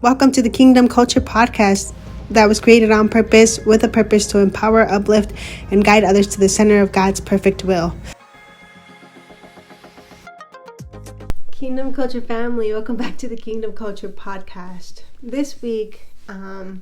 Welcome to the Kingdom Culture Podcast that was created on purpose with a purpose to empower, uplift, and guide others to the center of God's perfect will. Kingdom Culture family, welcome back to the Kingdom Culture Podcast. This week, I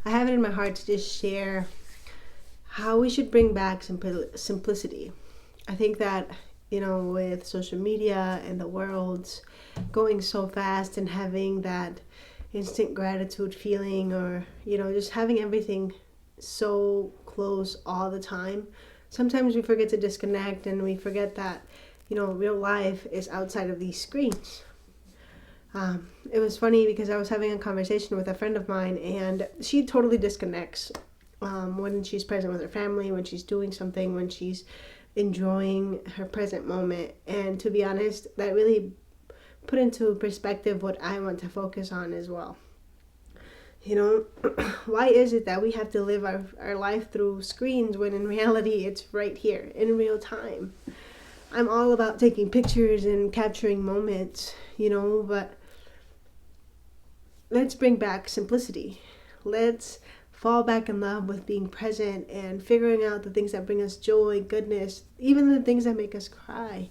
have it in my heart to just share how we should bring back simplicity. I think that, with social media and the world's going so fast and having that instant gratitude feeling, or just having everything so close all the time, sometimes we forget to disconnect, and we forget that real life is outside of these screens. It was funny because I was having a conversation with a friend of mine, and she totally disconnects when she's present with her family, when she's doing something, when she's enjoying her present moment. And to be honest, that really put into perspective what I want to focus on as well. Why is it that we have to live our life through screens when in reality it's right here in real time? I'm all about taking pictures and capturing moments, but let's bring back simplicity. Let's fall back in love with being present and figuring out the things that bring us joy, goodness, even the things that make us cry.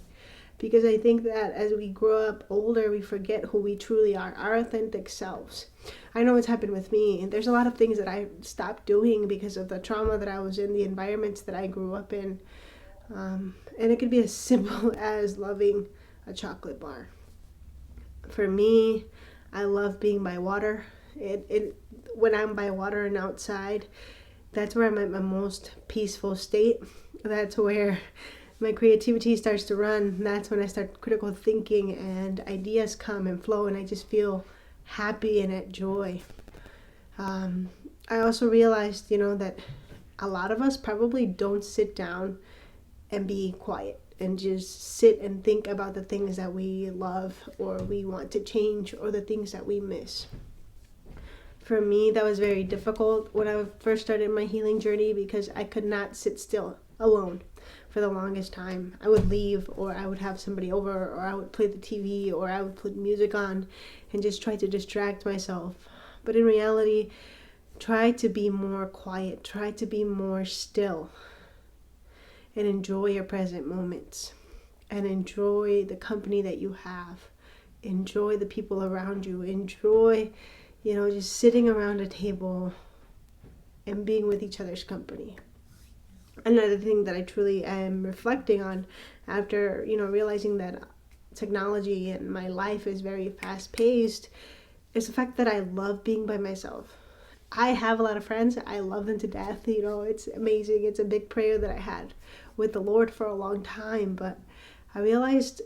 Because I think that as we grow up older, we forget who we truly are, our authentic selves. I know it's happened with me, and there's a lot of things that I stopped doing because of the trauma that I was in, the environments that I grew up in. And it could be as simple as loving a chocolate bar. For me, I love being by water. When I'm by water and outside, that's where I'm at my most peaceful state. That's where my creativity starts to run. That's when I start critical thinking and ideas come and flow, and I just feel happy and at joy. I also realized, that a lot of us probably don't sit down and be quiet and just sit and think about the things that we love or we want to change, or the things that we miss. For me, that was very difficult when I first started my healing journey, because I could not sit still alone for the longest time. I would leave, or I would have somebody over, or I would play the TV, or I would put music on and just try to distract myself. But in reality, try to be more quiet, try to be more still, and enjoy your present moments, and enjoy the company that you have. Enjoy the people around you. Enjoy, just sitting around a table and being with each other's company. Another thing that I truly am reflecting on after, realizing that technology and my life is very fast-paced, is the fact that I love being by myself. I have a lot of friends. I love them to death. It's amazing. It's a big prayer that I had with the Lord for a long time, but I realized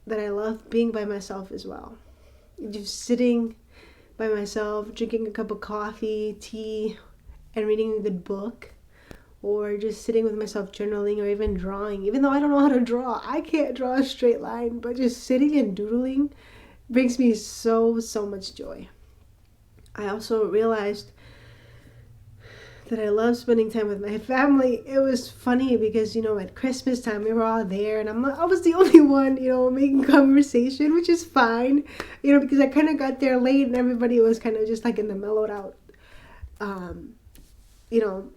that I love being by myself as well. Just sitting by myself, drinking a cup of coffee, tea, and reading a good book. Or just sitting with myself journaling, or even drawing. Even though I don't know how to draw, I can't draw a straight line, but just sitting and doodling brings me so much joy. I also realized that I love spending time with my family. It was funny because, at Christmas time we were all there, and I was the only one, making conversation, which is fine, because I kind of got there late and everybody was kind of just like in the mellowed out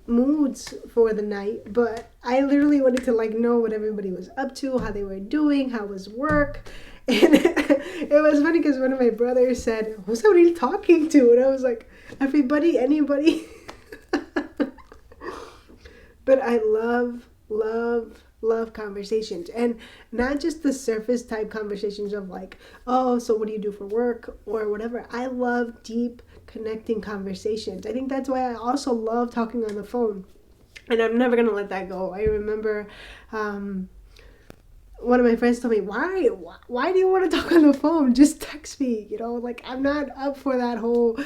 moods for the night. But I literally wanted to know what everybody was up to, how they were doing, how was work. And it was funny because one of my brothers said, "Who's somebody talking to?" And I was like, "Everybody, anybody." But I love conversations, and not just the surface type conversations of oh, so what do you do for work or whatever. I love deep connecting conversations. I think that's why I also love talking on the phone, and I'm never gonna let that go. I remember one of my friends told me, why do you want to talk on the phone? Just text me, I'm not up for that whole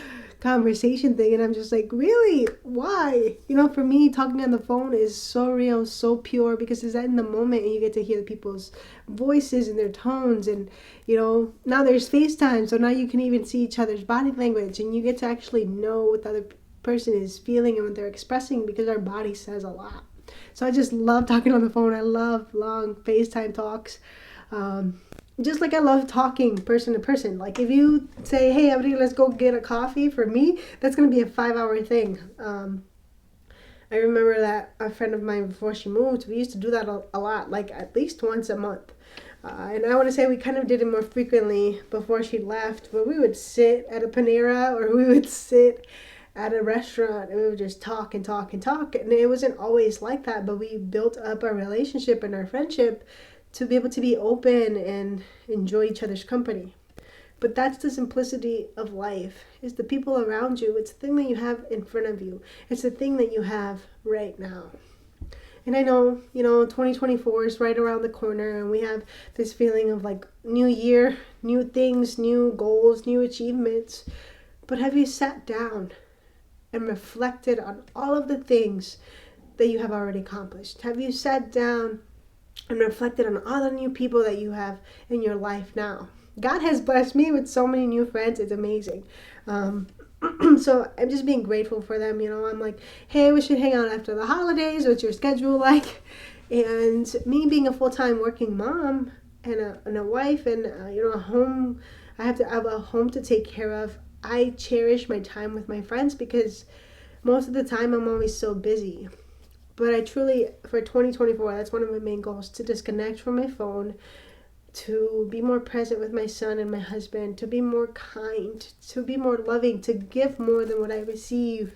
conversation thing. And I'm just like, really? Why? For me, talking on the phone is so real, so pure, because it's in the moment and you get to hear people's voices and their tones. And, now there's FaceTime, so now you can even see each other's body language, and you get to actually know what the other person is feeling and what they're expressing, because our body says a lot. So I just love talking on the phone. I love long FaceTime talks. just like I love talking person to person. Like if you say, hey, everybody, let's go get a coffee, for me, that's going to be a 5 hour thing. I remember that a friend of mine, before she moved, we used to do that a lot, like at least once a month. And I want to say we kind of did it more frequently before she left, but we would sit at a Panera or we would sit at a restaurant and we would just talk and talk and talk. And it wasn't always like that, but we built up our relationship and our friendship to be able to be open and enjoy each other's company. But that's the simplicity of life. It's the people around you. It's the thing that you have in front of you. It's the thing that you have right now. And I know, 2024 is right around the corner and we have this feeling of like new year, new things, new goals, new achievements. But have you sat down and reflected on all of the things that you have already accomplished? Have you sat down and reflected on all the new people that you have in your life now? God has blessed me with so many new friends. It's amazing. So I'm just being grateful for them. I'm like, hey, we should hang out after the holidays. What's your schedule like? And me being a full-time working mom and a wife and, a home, I have a home to take care of. I cherish my time with my friends because most of the time I'm always so busy. But I truly, for 2024, that's one of my main goals, to disconnect from my phone, to be more present with my son and my husband, to be more kind, to be more loving, to give more than what I receive,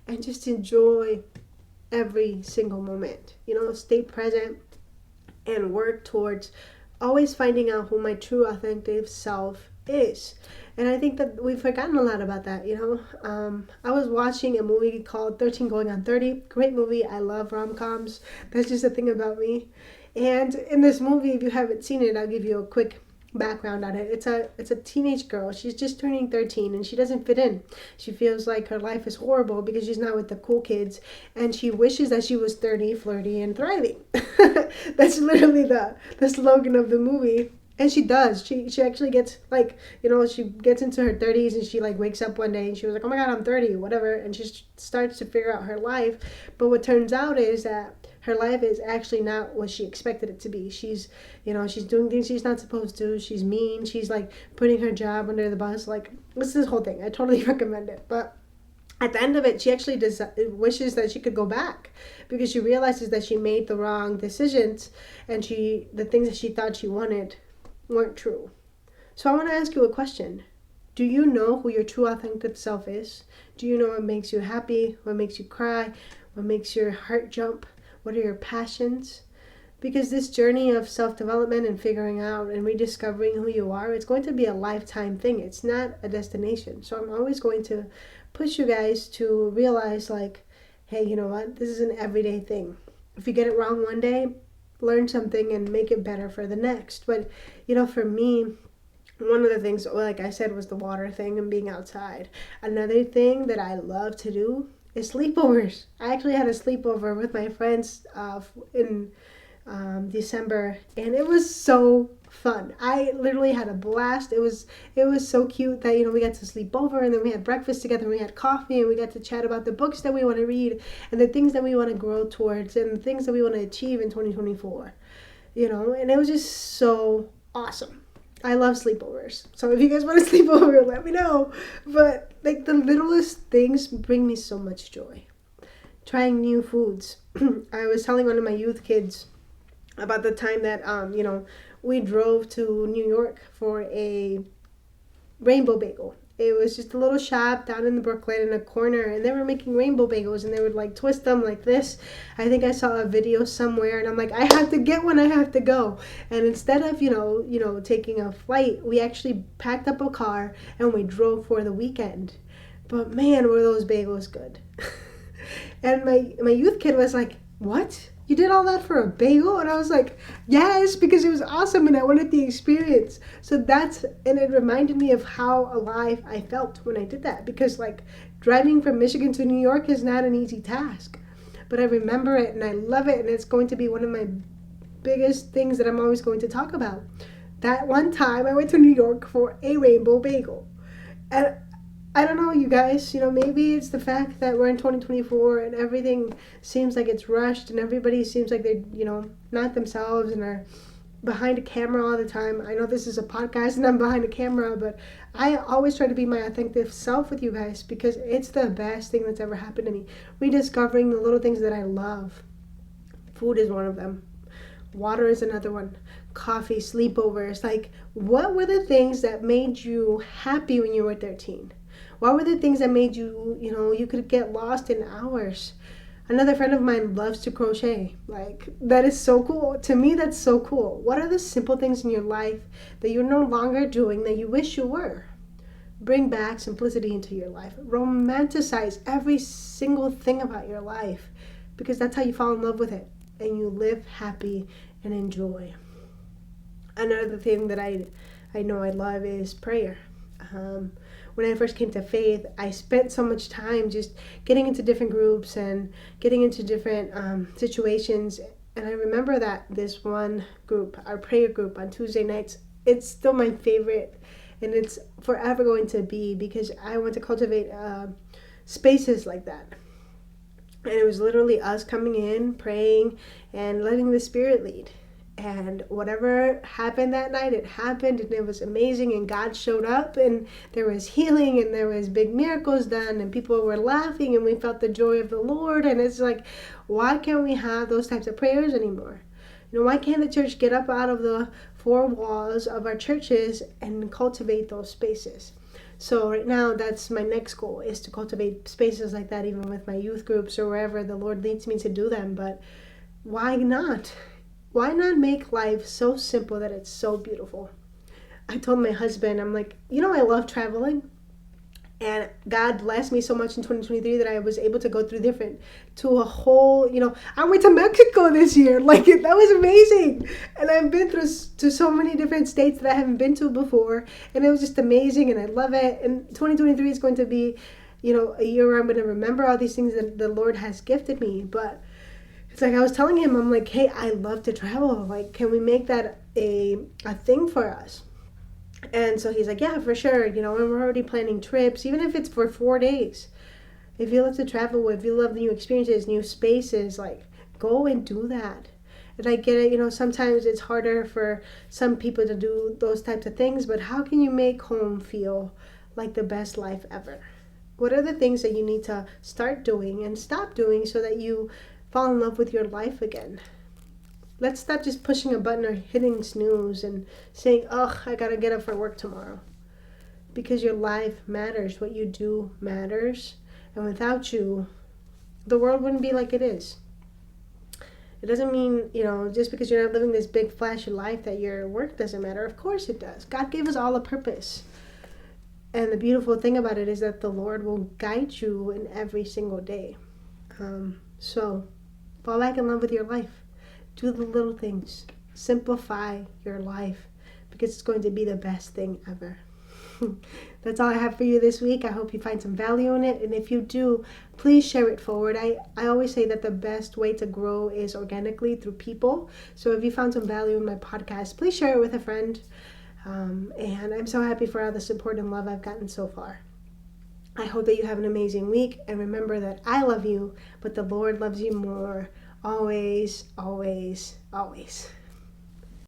and just enjoy every single moment. Stay present and work towards always finding out who my true authentic self is. And I think that we've forgotten a lot about that. I was watching a movie called 13 Going on 30. Great movie. I love rom-coms. That's just a thing about me. And in this movie, if you haven't seen it, I'll give you a quick background on it. It's a teenage girl. She's just turning 13 and she doesn't fit in. She feels like her life is horrible because she's not with the cool kids, and she wishes that she was 30, flirty, and thriving. That's literally the slogan of the movie. And she does. She actually gets she gets into her 30s and she wakes up one day and she was like, oh my God, I'm 30, whatever. And she starts to figure out her life. But what turns out is that her life is actually not what she expected it to be. She's doing things she's not supposed to. She's mean. She's putting her job under the bus. It's this whole thing. I totally recommend it. But at the end of it, she actually wishes that she could go back because she realizes that she made the wrong decisions and the things that she thought she wanted weren't true. So I want to ask you a question. Do you know who your true authentic self is? Do you know what makes you happy? What makes you cry? What makes your heart jump? What are your passions? Because this journey of self-development and figuring out and rediscovering who you are, it's going to be a lifetime thing. It's not a destination. So I'm always going to push you guys to realize hey, you know what? This is an everyday thing. If you get it wrong one day, learn something and make it better for the next. But for me, one of the things, like I said, was the water thing and being outside. Another thing that I love to do is sleepovers. I actually had a sleepover with my friends in December, and it was so fun. I literally had a blast. It was so cute that we got to sleep over, and then we had breakfast together, and we had coffee, and we got to chat about the books that we want to read and the things that we want to grow towards and the things that we want to achieve in 2024. And it was just so awesome. I love sleepovers. So if you guys want to sleep over, let me know. But the littlest things bring me so much joy. Trying new foods. I was telling one of my youth kids about the time that we drove to New York for a rainbow bagel. It was just a little shop down in Brooklyn in a corner, and they were making rainbow bagels, and they would twist them like this. I think I saw a video somewhere, and I'm like, I have to get one. I have to go. And instead of taking a flight, we actually packed up a car and we drove for the weekend. But man, were those bagels good! And my youth kid was like, "What? You did all that for a bagel?" And I was like, yes, because it was awesome and I wanted the experience. And it reminded me of how alive I felt when I did that, because driving from Michigan to New York is not an easy task. But I remember it and I love it, and it's going to be one of my biggest things that I'm always going to talk about. That one time I went to New York for a rainbow bagel. And I don't know, you guys, maybe it's the fact that we're in 2024 and everything seems like it's rushed and everybody seems like they're, not themselves and are behind a camera all the time. I know this is a podcast and I'm behind a camera, but I always try to be my authentic self with you guys because it's the best thing that's ever happened to me. Rediscovering the little things that I love. Food is one of them. Water is another one. Coffee, sleepovers. Like, what were the things that made you happy when you were 13? What were the things that made you, you could get lost in hours? Another friend of mine loves to crochet. Like, that is so cool. To me, that's so cool. What are the simple things in your life that you're no longer doing that you wish you were? Bring back simplicity into your life. Romanticize every single thing about your life because that's how you fall in love with it and you live happy and enjoy. Another thing that I know I love is prayer. When I first came to faith, I spent so much time just getting into different groups and getting into different situations. And I remember that this one group, our prayer group on Tuesday nights, it's still my favorite. And it's forever going to be because I want to cultivate spaces like that. And it was literally us coming in, praying, and letting the Spirit lead. And whatever happened that night, it happened, and it was amazing, and God showed up, and there was healing, and there was big miracles done, and people were laughing, and we felt the joy of the Lord. And it's like, why can't we have those types of prayers anymore? Why can't the church get up out of the four walls of our churches and cultivate those spaces? So right now, that's my next goal, is to cultivate spaces like that, even with my youth groups or wherever the Lord leads me to do them. But why not? Why not make life so simple that it's so beautiful? I told my husband, I'm like, I love traveling. And God blessed me so much in 2023 that I was able to go through to a whole, I went to Mexico this year. Like, that was amazing. And I've been to so many different states that I haven't been to before. And it was just amazing, and I love it. And 2023 is going to be, a year where I'm going to remember all these things that the Lord has gifted me. But it's like I was telling him, I'm like, hey, I love to travel. Like, can we make that a thing for us? And so he's like, yeah, for sure. And we're already planning trips, even if it's for 4 days. If you love to travel, if you love new experiences, new spaces, like, go and do that. And I get it, sometimes it's harder for some people to do those types of things, but how can you make home feel like the best life ever? What are the things that you need to start doing and stop doing so that you fall in love with your life again? Let's stop just pushing a button or hitting snooze and saying, oh, I gotta get up for work tomorrow. Because your life matters. What you do matters. And without you, the world wouldn't be like it is. It doesn't mean, just because you're not living this big flashy life that your work doesn't matter. Of course it does. God gave us all a purpose. And the beautiful thing about it is that the Lord will guide you in every single day. So fall back in love with your life. Do the little things. Simplify your life because it's going to be the best thing ever. That's all I have for you this week. I hope you find some value in it. And if you do, please share it forward. I always say that the best way to grow is organically through people. So if you found some value in my podcast, please share it with a friend. And I'm so happy for all the support and love I've gotten so far. I hope that you have an amazing week. And remember that I love you, but the Lord loves you more. Always, always, always.